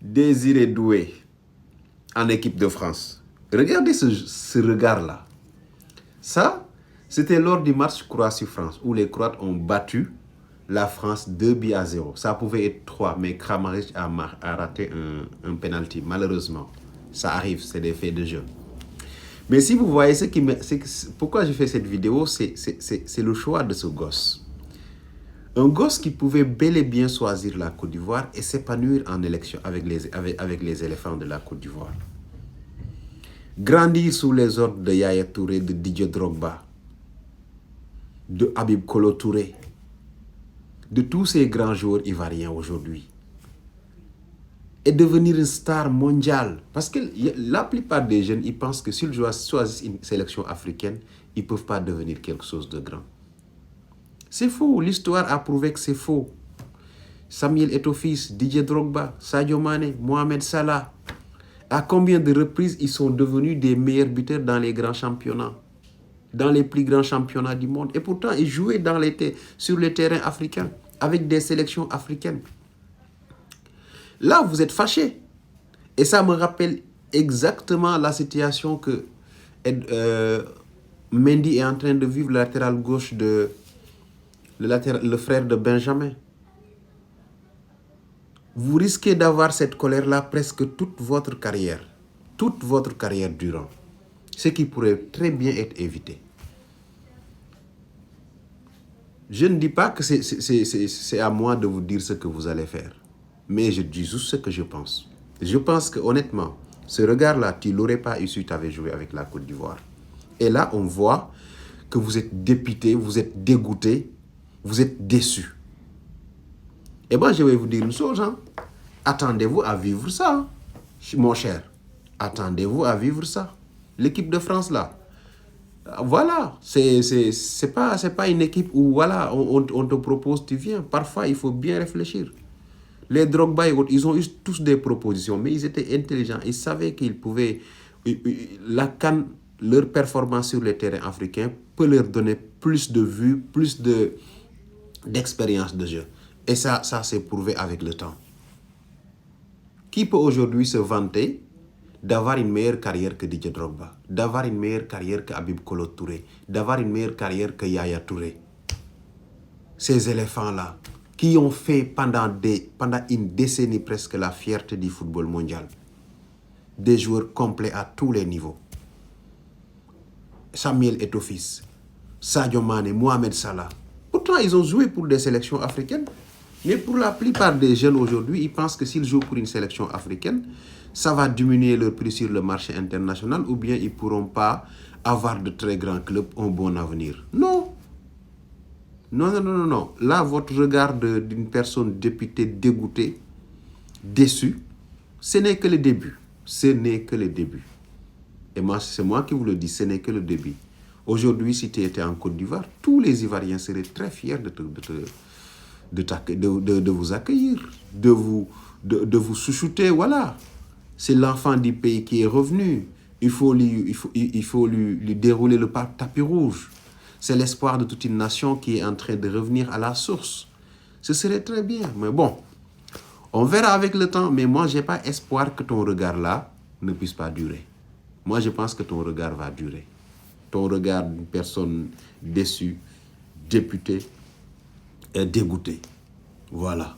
Désiré Doué en équipe de France. Regardez ce regard-là. Ça, c'était lors du match Croatie-France où les Croates ont battu la France 2-0. Ça pouvait être 3, mais Kramaric a raté un penalty, malheureusement. Ça arrive, c'est des faits de jeu. Mais si vous voyez pourquoi j'ai fait cette vidéo, c'est le choix de ce gosse. Un gosse qui pouvait bel et bien choisir la Côte d'Ivoire et s'épanouir en élection avec les éléphants de la Côte d'Ivoire. Grandir sous les ordres de Yaya Touré, de Didier Drogba, de Habib Kolo Touré, de tous ces grands joueurs ivoiriens aujourd'hui. Et devenir une star mondiale. Parce que la plupart des jeunes, ils pensent que s'ils choisissent une sélection africaine, ils ne peuvent pas devenir quelque chose de grand. C'est faux. L'histoire a prouvé que c'est faux. Samuel Eto'o-Fils, Didier Drogba, Sadio Mané, Mohamed Salah. À combien de reprises ils sont devenus des meilleurs buteurs dans les grands championnats, dans les plus grands championnats du monde. Et pourtant, ils jouaient sur les terrains africains, avec des sélections africaines. Là, vous êtes fâchés. Et ça me rappelle exactement la situation que Mendy est en train de vivre, le latéral gauche le frère de Benjamin. Vous risquez d'avoir cette colère-là presque toute votre carrière durant. Ce qui pourrait très bien être évité. Je ne dis pas que c'est à moi de vous dire ce que vous allez faire. Mais je dis juste ce que je pense. Je pense que honnêtement, ce regard-là, tu ne l'aurais pas eu si tu avais joué avec la Côte d'Ivoire. Et là, on voit que vous êtes dépité, vous êtes dégoûté, vous êtes déçu. Et moi, je vais vous dire une chose. Attendez-vous à vivre ça, mon cher. Attendez-vous à vivre ça. L'équipe de France, là, voilà, c'est pas une équipe où voilà, on te propose, tu viens. Parfois, il faut bien réfléchir. Les Drogba et autres, ils ont eu tous des propositions, mais ils étaient intelligents. Ils savaient qu'ils pouvaient... La CAN, leur performance sur les terrains africains peut leur donner plus de vues, plus d'expérience de jeu. Et ça s'est prouvé avec le temps. Qui peut aujourd'hui se vanter d'avoir une meilleure carrière que Didier Drogba, d'avoir une meilleure carrière que Habib Kolo Touré, d'avoir une meilleure carrière que Yaya Touré? Ces éléphants-là, qui ont fait pendant une décennie presque la fierté du football mondial. Des joueurs complets à tous les niveaux. Samuel Eto'o-Fils, Sadio Mané, Mohamed Salah. Pourtant, ils ont joué pour des sélections africaines. Mais pour la plupart des jeunes aujourd'hui, ils pensent que s'ils jouent pour une sélection africaine, ça va diminuer leur prix sur le marché international ou bien ils ne pourront pas avoir de très grands clubs, un bon avenir. Non. Non. Là, votre regard d'une personne dépitée, dégoûtée, déçue, ce n'est que le début. Ce n'est que le début. Et moi, c'est moi qui vous le dis, ce n'est que le début. Aujourd'hui, si tu étais en Côte d'Ivoire, tous les Ivoiriens seraient très fiers de vous accueillir, de vous chouchouter, voilà. C'est l'enfant du pays qui est revenu. Il faut lui dérouler le tapis rouge. C'est l'espoir de toute une nation qui est en train de revenir à la source. Ce serait très bien. Mais bon, on verra avec le temps. Mais moi, je n'ai pas espoir que ton regard-là ne puisse pas durer. Moi, je pense que ton regard va durer. Ton regard d'une personne déçue, députée et dégoûtée. Voilà.